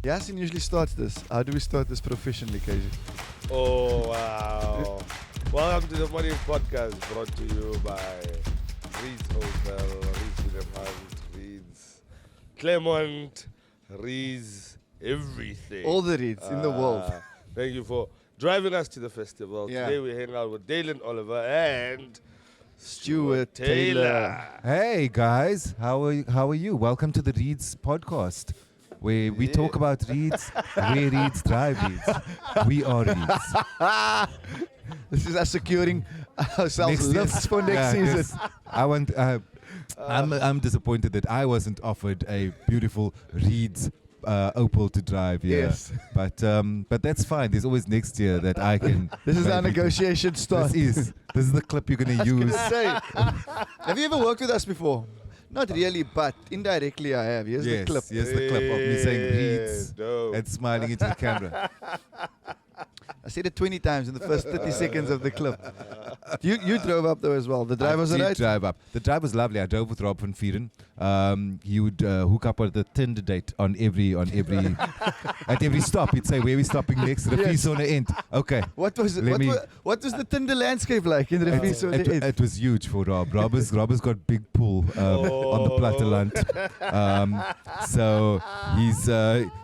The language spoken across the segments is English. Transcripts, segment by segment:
Yasin usually starts this. How do we start this professionally, KJ? Oh, wow. Welcome to the Morning Podcast, brought to you by Reed's Hotel, Reed's Cinemas, Reed's Claremont, Reed's everything. All the Reeds in the world. Thank you for driving us to the festival. Yeah. Today we hang out with Dalen Oliver and Stuart Taylor. Hey guys, how are you? Welcome to the Reeds podcast, where we talk about Reeds, where Reeds drive Reeds. We are Reeds. This is us securing ourselves lifts for next season. Yes. I'm disappointed that I wasn't offered a beautiful Reeds Opel to drive here. Yes. But that's fine. There's always next year that I can. This is our negotiation start. This is the clip you're gonna use. Have you ever worked with us before? Not really, but indirectly I have. Here's the clip. Here's the clip of me saying Reeds and smiling into the camera. I said it 20 times in the first 30 seconds of the clip. You drove up though as well. The drive was I did alright? drive up. The drive was lovely. I drove with Rob van Vieren. He would hook up with the Tinder date on every at every stop. He'd say, where are we stopping next? The Yes. on the end. Okay. What was the Tinder landscape like in the end? It was huge for Rob. Rob has got big pull on the platteland. So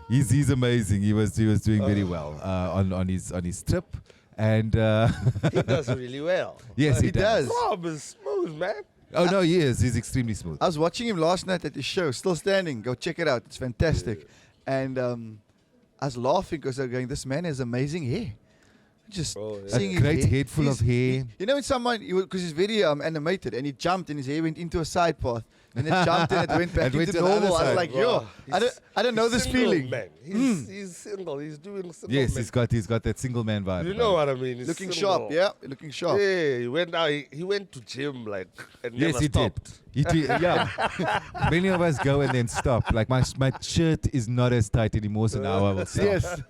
he's amazing. He was doing very well on his trip, and he does really well. Yes, he does. Rob is smooth, man. Oh no, he is. He's extremely smooth. I was watching him last night at his show, still standing. Go check it out. It's fantastic. And I was laughing because I was going, this man has amazing hair. Just seeing A great head full of hair. You know when someone, because he's very animated, and he jumped and his hair went into a side path, and it jumped and it went back Went into to the other normal. I was side. like, Wow. I don't know this Single, feeling. man. He's single. He's doing single. Yes, man. he's got that single man vibe. You know what I mean? He's Looking single. sharp, yeah, looking sharp. Yeah, he went out. He went to gym and Yes, never he stopped. did. Yeah. Many of us go and then stop. Like my shirt is not as tight anymore, so now I will stop. Yes,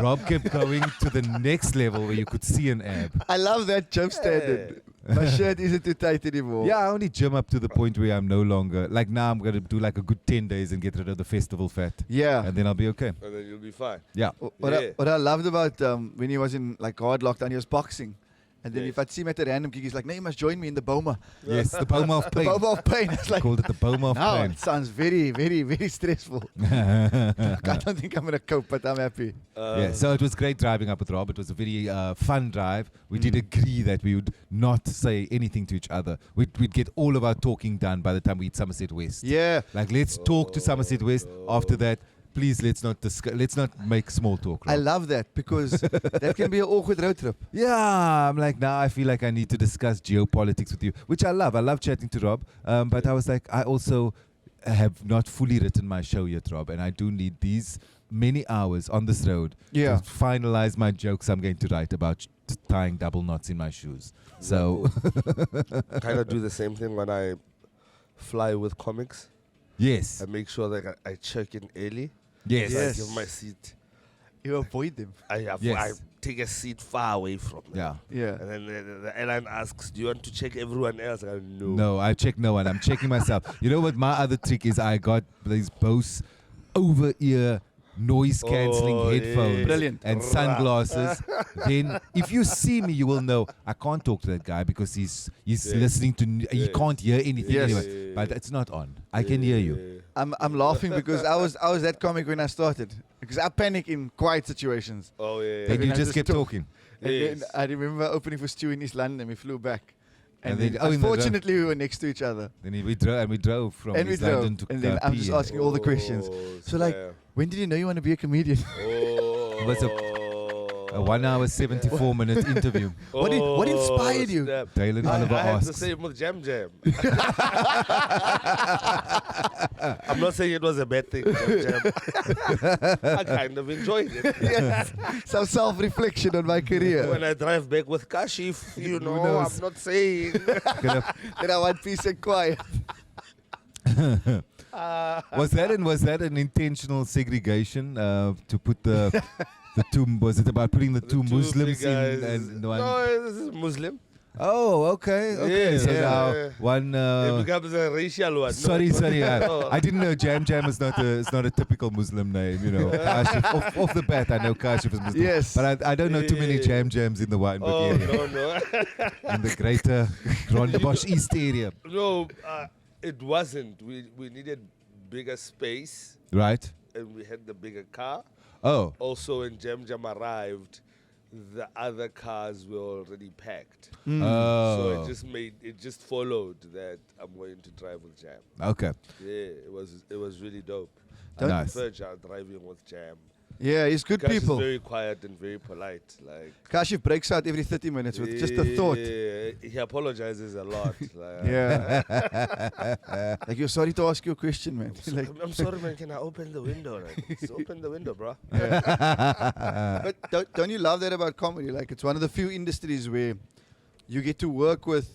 Rob kept going to the next level where you could see an ab. I love that joke standard. My shirt isn't too tight anymore. Yeah, I only gym up to the point where I'm no longer, like now I'm going to do like a good 10 days and get rid of the festival fat. Yeah. And then I'll be okay. And then you'll be fine. Yeah. What I loved about when he was in like hard lockdown, he was boxing. And then Yes. if I'd see him at a random gig, he's like, no, you must join me in the Boma. Yes, the Boma of The pain. Boma of pain. It's like, Called it the Boma of no, pain. it sounds very, very, very stressful. I don't think I'm going to cope, but I'm happy. Yeah, so it was great driving up with Rob. It was a very fun drive. We did agree that we would not say anything to each other. We'd get all of our talking done by the time we hit Somerset West. Yeah. Like, let's talk to Somerset West. After that, please, let's not make small talk. Rob. I love that because that can be an awkward road trip. Yeah, I'm like, now I feel like I need to discuss geopolitics with you, which I love. I love chatting to Rob. But I was like, I also have not fully written my show yet, Rob, and I do need these many hours on this road Yeah. to finalize my jokes I'm going to write about tying double knots in my shoes. So, Kind of do the same thing when I fly with comics. yes. I make sure that I check in early. Yes. I Yes. give my seat. You avoid them. I Yes. take a seat far away from them. Yeah. Yeah. And then the airline asks, do you want to check everyone else? I go, no. No, I check no one. I'm checking myself. You know what my other trick is? I got these Bose over-ear noise-canceling headphones Brilliant. and sunglasses. Then if you see me, you will know I can't talk to that guy because he's listening to, he can't hear anything Yes. anyway. But it's not on. I can hear you. I'm laughing because I was that comic when I started. Because I panic in quiet situations. Oh, yeah. Then you I just just kept talk. talking. And Yes. then I remember opening for Stu in East London and we flew back. And, And then, then- oh, in the unfortunately we were next to each other. Then we drove from And we East drove. London to And then I'm just PE. asking all the questions. So like, snap. when did you know you want to be a comedian? Oh. was a 1 hour 74 minute interview. What inspired you? Snap. Dalen Oliver I have the asks. same with Jam Jam. I'm not saying it was a bad thing, Jam Jam. I kind of enjoyed it. Yes. Some self-reflection on my career. When I drive back with Kashif, you know, knows? I'm not saying. Then I want peace and quiet. Was that an intentional segregation to put the two? Was it about putting the two Two Muslims big guys. in and one? No, this is Muslim. Oh, okay. Yeah, So yeah. now one. It becomes a racial one. Sorry. Oh. I didn't know Jam is not a typical Muslim name. You know, Kashif, off the bat, I know Kashif is Muslim. Yes. But I don't know too many Yeah. Jams in the Wynberg Oh, area. no. In the greater Rondebosch East area. No, it wasn't. We needed bigger space, Right? and we had the bigger car. Oh. Also, when Jam arrived, the other cars were already packed. Mm. Oh. So it just followed that I'm going to drive with Jam. Okay. Yeah, it was really dope. Don't- I Nice. prefer driving with Jam. Yeah, he's good Guys is people. very quiet and very polite. Like Kashif breaks out every 30 minutes with just a thought. Yeah, he apologizes a lot. Like, Yeah. Like, you're sorry to ask you a question, man. Like, I'm sorry, man. Can I open the window? Like, just open the window, bro. but don't you love that about comedy? Like, it's one of the few industries where you get to work with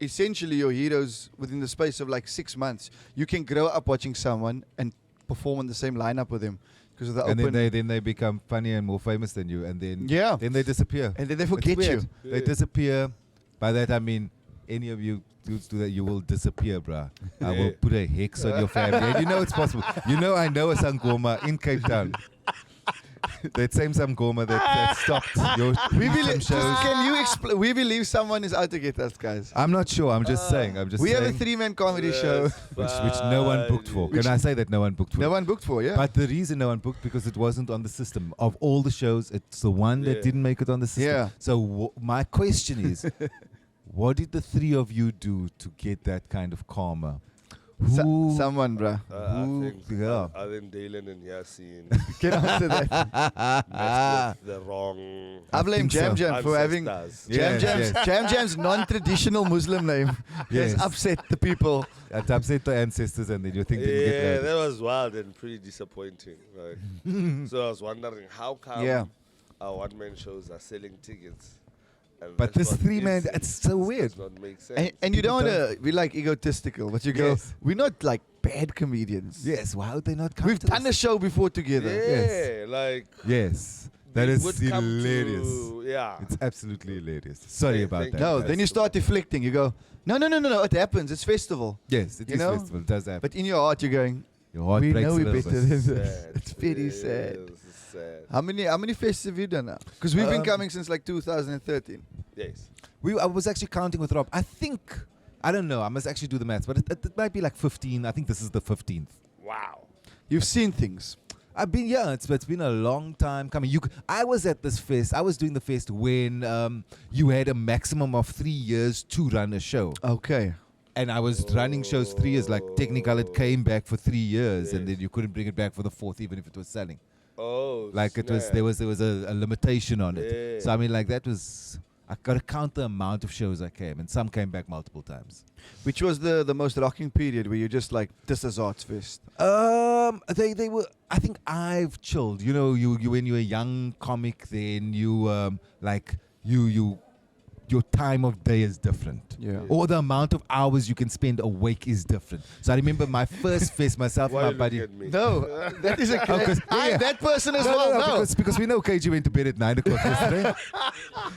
essentially your heroes within the space of like 6 months. You can grow up watching someone and perform on the same lineup with them because of the And open. then they become funnier and more famous than you, and then Yeah. then they disappear. And then they It's forget you. weird. They Yeah. disappear. By that I mean any of you dudes do that, you will disappear, bruh. I will Yeah. put a hex on your family. And you know it's possible. You know I know a Sangoma in Cape Town. That same Sangoma that stopped your We some believe, shows. can you explain? We believe someone is out to get us, guys. I'm not sure. I'm just saying. I'm just We have a saying. 3-man comedy show. Which no one booked for. Which- Can I say that no one booked for? No one booked for, yeah. But the reason no one booked because it wasn't on the system. Of all the shows, it's the one that Yeah. didn't make it on the system. Yeah. So my question is, what did the three of you do to get that kind of karma? Who? Someone, bruh. I think Dalen and Yasin Can answer that. messed with the wrong I blame think so. Jam for having ancestors. Yes, Jam Jam's non-traditional Muslim name has Yes. upset the people. It upset the ancestors and then you think they Yeah, get that was wild and pretty disappointing. Like, so I was wondering how come Yeah. our one-man shows are selling tickets. And But that's this what 3-man, is- it's so does weird. not make sense. And you don't People want to be like egotistical, but you go, Yes. we're not like bad comedians. Yes, why would they not come We've to done a this? show before together. yeah, like Yes. That we is would come hilarious. yeah. It's absolutely hilarious. Sorry Yeah, about thank that. you. No, guys. then you start deflecting. You go, no, it happens. It's festival. Yes, it You is know? festival. It does happen. But in your heart, you're going, Your heart we breaks know a we're little better bit. than this. Sad. It's very Yeah, sad. it's sad. How many fests have you done now? Because we've been coming since like 2013. Yes. I was actually counting with Rob. I think, I don't know, I must actually do the maths, but it might be like 15. I think this is the 15th. Wow. You've seen things. I've been, it's been a long time coming. I was at this fest, I was doing the fest when you had a maximum of 3 years to run a show. Okay. And I was running shows 3 years, like technical, it came back for 3 years, and then you couldn't bring it back for the 4th, even if it was selling. Oh, Like it was, snap. there was a limitation on it. Yeah. So I mean, like that was, I got to count the amount of shows I came, and some came back multiple times. Which was the most rocking period where you're just like, this is Arts Fest. They were. I think I've chilled. You know, you when you're a young comic, then you like you your time of day is different. Yeah. Or the amount of hours you can spend awake is different. So I remember my first fest, myself Why and my you buddy. looking at me? No, that is a because- I'm yeah. that person as well. No. because we know KG went to bed at 9 o'clock yesterday.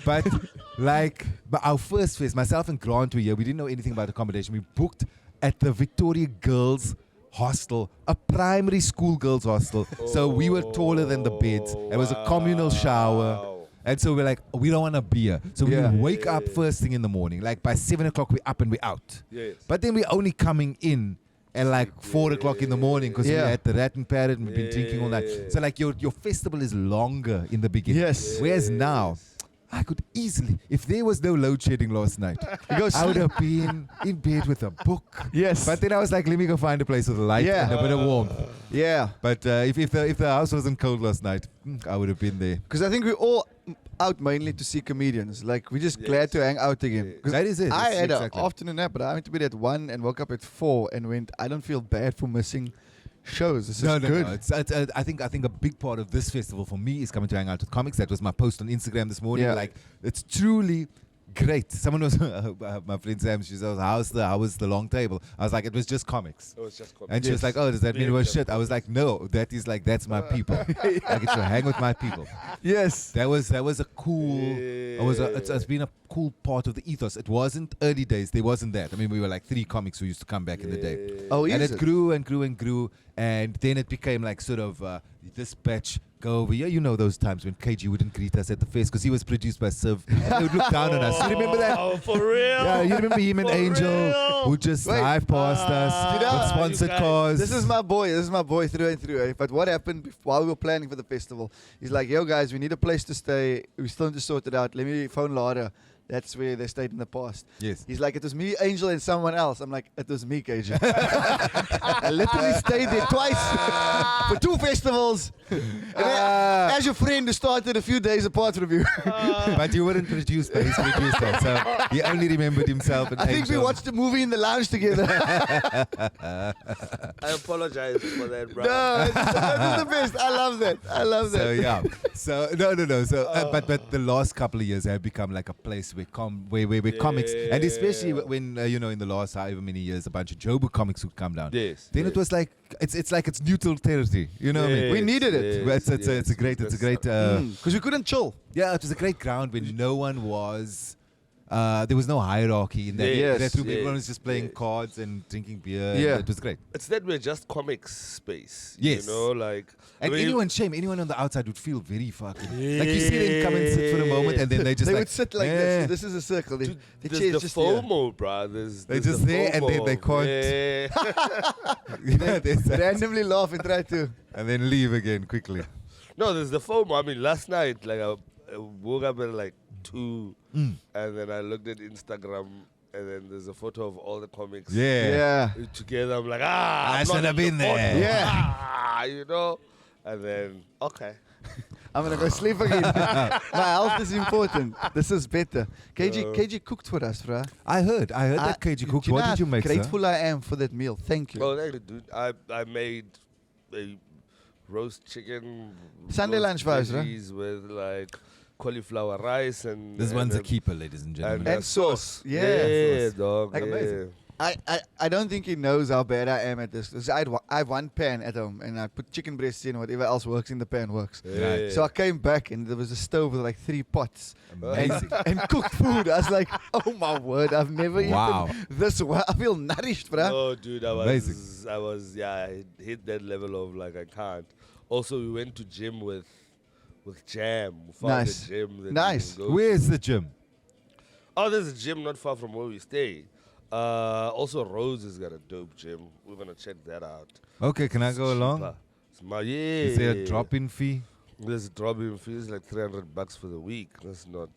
But our first fest, myself and Grant were here. We didn't know anything about accommodation. We booked at the Victoria Girls Hostel, a primary school girls hostel. So we were taller than the beds. It was a communal shower. Wow. And so we're like, we don't want to be here. So Yeah. we wake up first thing in the morning. Like by 7 o'clock, we're up and we're out. Yes. But then we're only coming in at like 4 o'clock in the morning because Yeah. we're at the Rat and Parrot and we've been drinking all night. Yeah. So like your festival is longer in the beginning. Yes. Whereas now, I could easily, if there was no load shedding last night, I would have been in bed with a book. Yes. But then I was like, let me go find a place with a light Yeah. and a bit of warmth. Yeah. But if the house wasn't cold last night, I would have been there. Because I think we're all out mainly to see comedians. Like, we're just Yes. glad to hang out again. Yeah. 'Cause That is it. I It's had exactly. an afternoon nap, but I went to bed at 1 and woke up at 4 and went, I don't feel bad for missing shows. This is good. No. I think a big part of this festival for me is coming to hang out with comics. That was my post on Instagram this morning. Yeah. Like, it's truly great. Someone was, my friend Sam, she said, how was the long table? I was like, it was just comics. It was just comics. And she was like, oh, does that mean it was shit? I was like, no, that's my people. I get to hang with my people. Yes. That was a cool, it's been a cool part of the ethos. It wasn't early days, there wasn't that. I mean, we were like 3 comics who used to come back in the day. Oh, And is it grew and grew and grew. And then it became like sort of this batch go over. Yeah, you know those times when KG wouldn't greet us at the face because he was produced by Civ. He would look down on us. You remember that? Oh, for real? Yeah, you remember him and For Angel real? who just Wait. dive past us You know, with sponsored you guys- cars. This is my boy through and through. Eh? But what happened while we were planning for the festival? He's like, yo guys, we need a place to stay. We still need to sort it out. Let me phone Lara. That's where they stayed in the past. Yes. He's like, it was me, Angel, and someone else. I'm like, it was me, KG. I literally stayed there twice for 2 festivals. And then, as your friend who started a few days apart from you. But you weren't produced by his producer, so he only remembered himself and I think we Angel. watched a movie in the lounge together. I apologize for that, bro. No, this is the best. I love that. So yeah, so no. So but the last couple of years have become like a place where comics, and especially when in the last however many years, a bunch of Jobu comics would come down. Yes. Then it was like it's like it's neutral territory. You know what I mean? We needed it. But it's a great Because we couldn't chill. yeah, it was a great ground when no one was. There was no hierarchy in that. Yes, that room. yes, Everyone was just playing yes. cards and drinking beer. Yeah. And it was great. It's that we're just comics space. Yes. You know, like. And I mean, anyone on the outside would feel very fucking like you see them come and sit for a moment and then they just They like, would sit like yeah. this. This is a circle. dude, The there's chair's the just here. FOMO, bro. There's They're the just there and they FOMO. can't- Yeah. Yeah, there's that. Randomly laugh and try to. And then leave again quickly. No, there's the FOMO. I mean, last night, like, I woke up at like 2, and then I looked at Instagram, and then there's a photo of all the comics Yeah. together. I'm like, I I'm should not have in been the there. photo. Yeah. You know? And then, okay. I'm gonna go sleep again. My health is important. This is better. KG cooked for us, bruh. I heard that KG cooked. Do What know did you how make, sir? grateful I am for that meal. Thank you. Oh, thank you, dude. I made a roast chicken. Sunday roast lunch vibes, right? veggies with like cauliflower rice and. This one's a and keeper, ladies and gentlemen. And sauce. Yeah. Yeah, dog. Like yeah. amazing. I don't think he knows how bad I am at this. 'Cause I have one pan at home and I put chicken breasts in, whatever else works in the pan works. Yeah. So I came back and there was a stove with like 3 pots Amazing. and cooked food. I was like, oh my word, I've never Wow. eaten this well. I feel nourished, bruh. Oh, dude, I Amazing. was, I hit that level of like I can't. Also, we went to gym with Jam. We found Nice. a gym that Nice. we can go Where's to. the gym? Oh, there's a gym not far from where we stay. Also, Rose has got a dope gym. We're gonna check that out. Okay, can I It's go along? cheaper. Yeah. Is there a drop-in fee? There's a drop-in fee. It's like $300 for the week. That's not.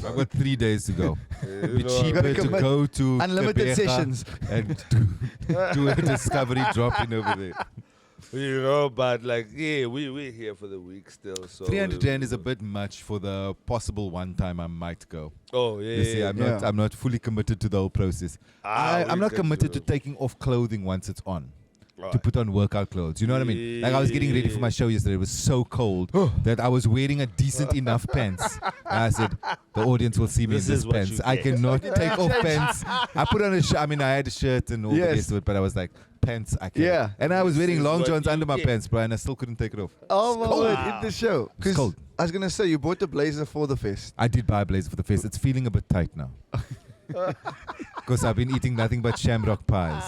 I've got 3 days to go. It'd be know, cheaper gotta to commit. go to Unlimited Gqeberha sessions. and do a discovery drop-in over there. You know, but like, yeah, we're here for the week still. So 300 rand is a bit much for the possible one time I might go. Oh yeah. You see, I'm not fully committed to the whole process. I'm not committed to taking off clothing once it's on. To put on workout clothes. You know what I mean? Like I was getting ready for my show yesterday. It was so cold that I was wearing a decent enough pants. And I said, the audience will see me This in is this what pants. you I get. cannot take off pants. I put on a shirt. I mean, I had a shirt and all the Yes. rest of it, but I was like, pants, I can't. Yeah. And I was This wearing is long what johns you under my get. pants, bro, and I still couldn't take it off. Oh my cold. word, in the show. It's 'Cause cold. I was gonna say you bought a blazer for the fest. I did buy a blazer for the face. It's feeling a bit tight now. Because I've been eating nothing but shamrock pies.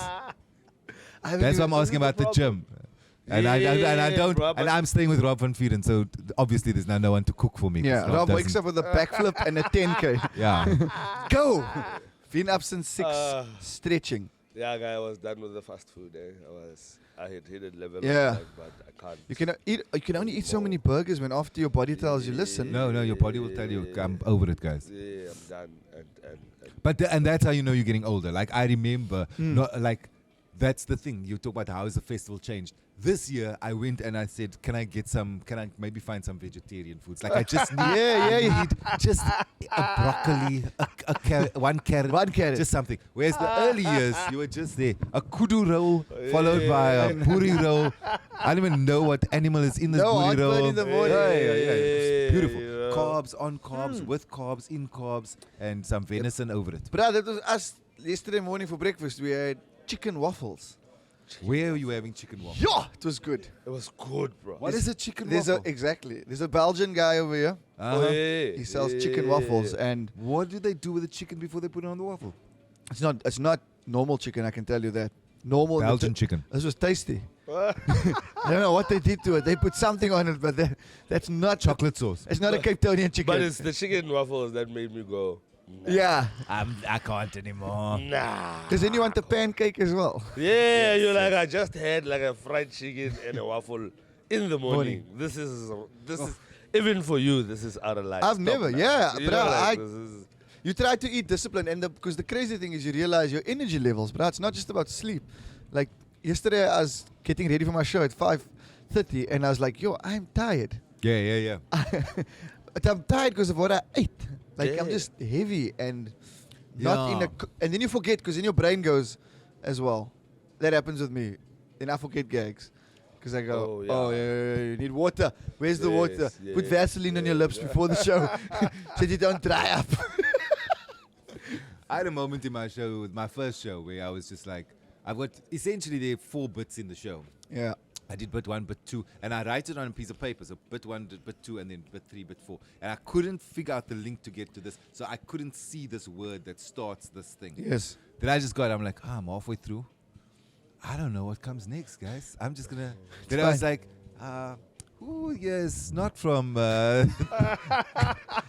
That's why I'm asking about the gym. And I don't, bro, and I'm staying with Rob van Vieren, so obviously there's now no one to cook for me. 'cause Yeah, Rob wakes doesn't- up with a backflip and a 10K. Yeah, Go! Been up since 6, stretching. Yeah, guy, I was done with the fast food. I had hit a level. Yeah. Of like, but I can't. You can only eat so many burgers when after your body tells you, listen. no, your body will tell you, I'm over it, guys. Yeah, I'm done. And But and that's how you know you're getting older. Like I remember, not like that's the thing. You talk about how has the festival changed. This year I went and I said, can I maybe find some vegetarian foods? Like I just need, I need just a broccoli, a carrot, one carrot, just something. Whereas the early years, you were just there, a kudu roll followed by a puri roll. I don't even know what animal is in this No puri heartburn roll. in the morning. Yeah, it was beautiful. carbs, on carbs, with carbs, in carbs, and some venison over it. But that was us yesterday morning for breakfast. We had chicken waffles. Where are you having chicken waffles? Yeah, it was good. It was good, bro. What is a chicken There's waffle? There's a Belgian guy over here. Oh, yeah. He sells chicken waffles, and What do they do with the chicken before they put it on the waffle? it's not normal chicken. I can tell you that. Normal Belgian chicken. This was tasty. I don't know what they did to it. They put something on it, but that's not Chocolate sauce. It's not a Cape Townian chicken. But it's the chicken waffles that made me go, yeah. I can't anymore. nah. Because then you want the pancake as well. Yeah, you're like, I just had like a fried chicken and a waffle in the morning. This is even for you. This is out of line. I've Stop never, now. yeah, You but know, I- this is- You try to eat discipline, and because the crazy thing is you realize your energy levels, but it's not just about sleep. Like yesterday, I was getting ready for my show at 5:30, and I was like, "Yo, I'm tired." Yeah. But I'm tired because of what I ate. Like I'm Yeah. just heavy and not in Yeah. and then you forget because then your brain goes as well. That happens with me. Then I forget gags. Because I go, Oh, yeah. you need water. Where's the water? Yes, Put yes, Vaseline on your lips yes. before the show so you don't dry up. I had a moment in my show, with my first show, where I was just like, I've got essentially there are 4 bits in the show. Yeah. I did bit 1, bit 2, and I write it on a piece of paper. So bit 1, bit 2, and then bit 3, bit 4. And I couldn't figure out the link to get to this, so I couldn't see this word that starts this thing. Yes. Then I just got, I'm like, I'm halfway through. I don't know what comes next, guys. I'm just gonna. Then I was fine. like, yes, not from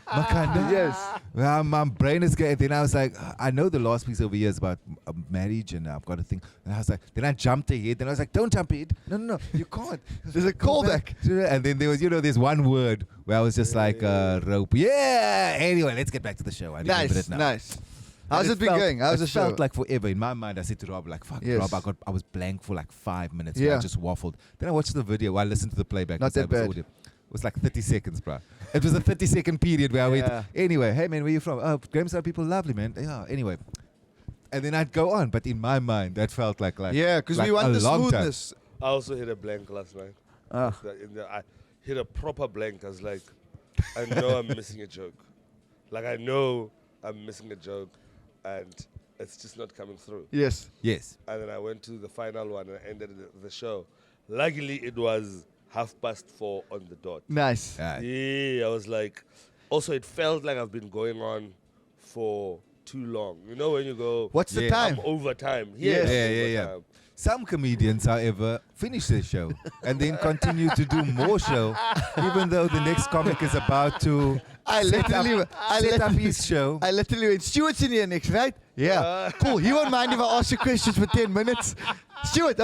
Makhanda. Yes. Well, my brain is getting. Then I was like, I know the last piece over here is about marriage, and I've got a thing. And I was like, then I jumped ahead. Then I was like, don't jump ahead. No, you can't. There's a Go callback. back. And then there was, there's one word where I was just like, rope. Yeah. Anyway, let's get back to the show. I remember Nice, it now. nice. How's And it been going? How's the it show? felt like forever. In my mind, I said to Rob, like, fuck, Yes. Rob, I was blank for like 5 minutes. Yeah. I Yeah. just waffled. Then I watched the video. I listened to the playback. Not 'cause that was bad. audio. It was like 30 seconds, bro. It was a 30-second period where I Yeah. went, anyway, hey, man, where you from? Oh, Grahamstown people, lovely, man. Yeah, anyway. And then I'd go on. But in my mind, that felt like Yeah, because we like want a the long time. smoothness. I also hit a blank last night. Ah. I hit a proper blank. I was like, I know I'm missing a joke. Like, I know I'm missing a joke, and it's just not coming through. Yes. Yes. And then I went to the final one and ended the show. Luckily, it was 4:30 on the dot. Nice. Yeah, I was like, also, it felt like I've been going on for too long. You know, when you go, What's the Yeah. time? I'm over time. Yes. Yeah. Some comedians, however, finish their show and then continue to do more show, even though the next comic is about to I set literally up his show. I literally went, Stuart's in here next, right? Yeah. Cool. He won't mind if I ask you questions for 10 minutes. Stuart,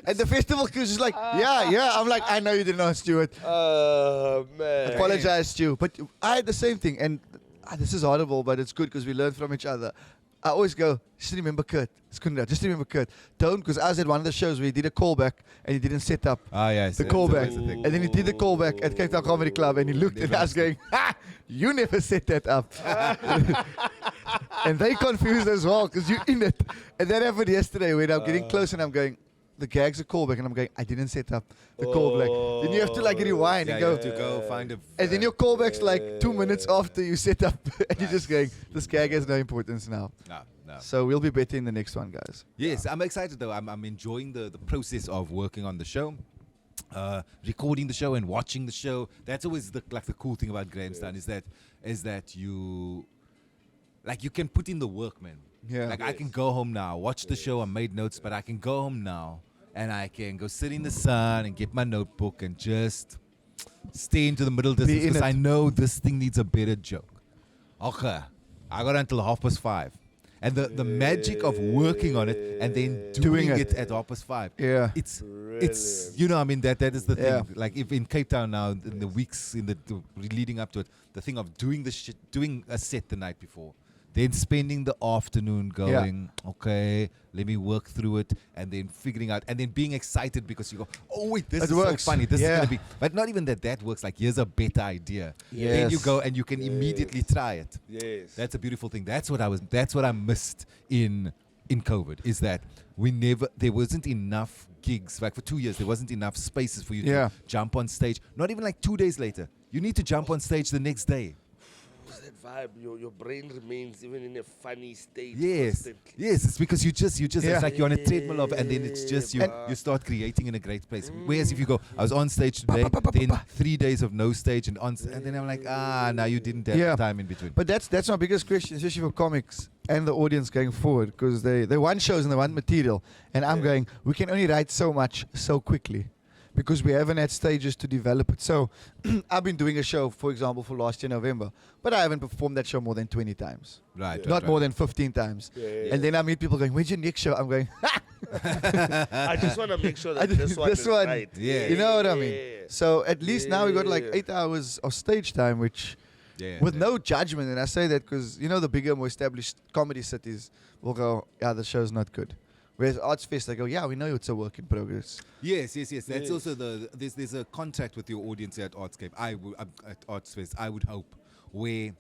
and the festival cruise is like, yeah. I'm like, I know you didn't know, Stuart. Oh, man. Apologize, Stu. But I had the same thing. And this is horrible, but it's good because we learn from each other. I always go, just remember Kurt. Just remember Kurt. Don't, because I was at one of the shows where he did a callback and he didn't set up Yes. the it's callback. always the thing. And then he did the callback at Cape Town Comedy Club and he looked and I was going, ha! You never set that up. And they confused as well because you're in it. And that happened yesterday when I'm getting close and I'm going, the gag's a callback. And I'm going, I didn't set up the callback. Then you have to like rewind Yeah, and you go, have to go find a. and then your callback's like 2 minutes after you set up. And you're just going, this gag has no importance now. No. So we'll be better in the next one, guys. Yes, I'm excited though. I'm enjoying the process of working on the show, recording the show and watching the show. That's always the cool thing about Grahamstown is that you can put in the work, man. Yeah. Like I can go home now, watch the show. I made notes, but I can go home now and I can go sit in the sun and get my notebook and just stay into the middle distance in because it. I know this thing needs a better joke. Okay, I got until 5:30. And the magic of working on it and then doing it at 5:30. Yeah. It's Brilliant. that is the thing. Yeah. Like if in Cape Town now, in the weeks the leading up to it, the thing of doing a set the night before, then spending the afternoon going, okay, let me work through it, and then figuring out, and then being excited because you go, oh wait, this It is works. so funny. This is Yeah. gonna be, but not even that works. Like here's a better idea. Then you Yes. go and you can immediately try it. Yes. That's a beautiful thing. That's what I missed in COVID, is that there wasn't enough gigs. Like for 2 years, there wasn't enough spaces for you Yeah. to jump on stage. Not even like 2 days later. you need to jump on stage the next day. What's that vibe? Your brain remains even in a funny state. Yes, constantly. yes. It's because you just Yeah. it's like you're on a treadmill and then it's just you start creating in a great place. Whereas if you go, I was on stage today, then 3 days of no stage and then I'm like, now you didn't have time in between. But that's my biggest question, especially for comics and the audience going forward, because they want shows and they want material, and I'm going, we can only write so much so quickly, because we haven't had stages to develop it. So I've been doing a show, for example, for last year November, but I haven't performed that show more than 20 times. Right. Not more than 15 times. And then I meet people going, when's your next show? I'm going, I just want to make sure that this one is right. Yeah. You know what I mean? Yeah. So at least now we got like 8 hours of stage time, which with no judgment. And I say that because, the bigger, more established comedy cities will go, the show's not good. Whereas Arts Fest, they go, we know it's a work in progress. Yes. That's also there's a contact with your audience at Artscape. At Arts Fest, I would hope, where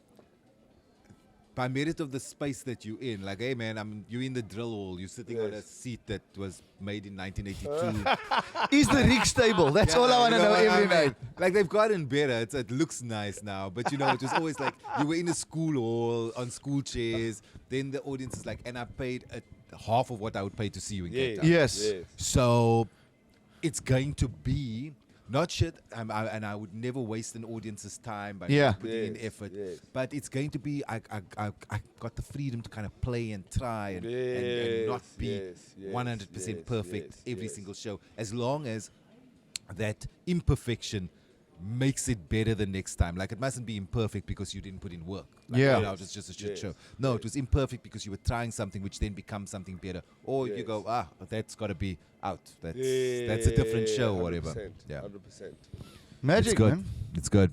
by merit of the space that you're in, like, hey man, you're in the drill hall, you're sitting on a seat that was made in 1982. Is the rig stable? That's all I want to know every night. Like, they've gotten better. It looks nice now, but it was always like you were in a school hall on school chairs. Then the audience is like, and I paid half of what I would pay to see you in Cape Town. Yes. So it's going to be not shit, and I would never waste an audience's time by not putting in effort. Yes. But it's going to be, I got the freedom to kind of play and try and not be 100% perfect every single show, as long as that imperfection makes it better the next time. Like, it mustn't be imperfect because you didn't put in work. Like, it was just a shit show. No, it was imperfect because you were trying something which then becomes something better. Or you go, that's got to be out. That's a different show or whatever. 100%. Magic, It's good. man. It's good.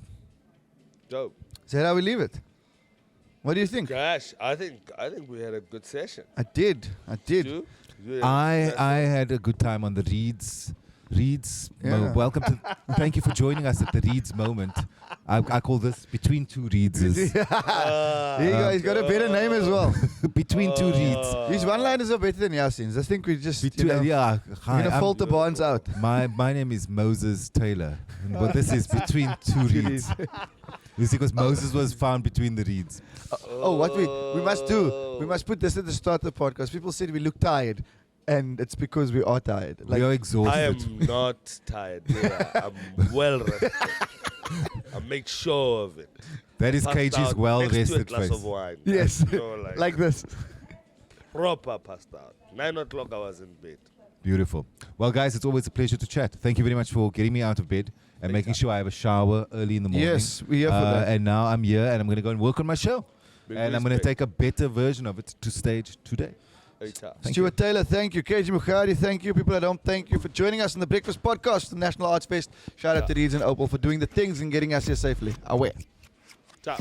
Dope. Is that how we leave it? What do you think? Gosh, I think we had a good session. I did. You? I had a good time on the Reeds. Welcome to. Thank you for joining us at the Reeds moment. I call this Between Two Reedses. Here you go. He's got a better name as well. Between two Reeds. His one-liners are better than Yasin's. I think we just, Hi, we're gonna fault the Barnes out. my name is Moses Taylor, but this is Between Two Reeds. You see, because Moses was found between the reeds. What we must do? We must put this at the start of the podcast. People said we look tired, and it's because we are tired. We are exhausted. I am not tired. I'm well rested. I make sure of it. That is Passed KG's out well next to a rested glass face. of wine. Yes, Like, like this. proper passed out. 9 o'clock I was in bed. Beautiful. Well, guys, it's always a pleasure to chat. Thank you very much for getting me out of bed and making sure I have a shower early in the morning. Yes, we're here for that. And now I'm here and I'm going to go and work on my show. Big And I'm going to respect. take a better version of it to stage today. Thank Stuart Taylor, thank you. KG Makhanda, thank you. People at home, thank you for joining us on the Breakfast Podcast, the National Arts Fest. Shout out to Reeds and Opal for doing the things and getting us here safely. Away. Ciao.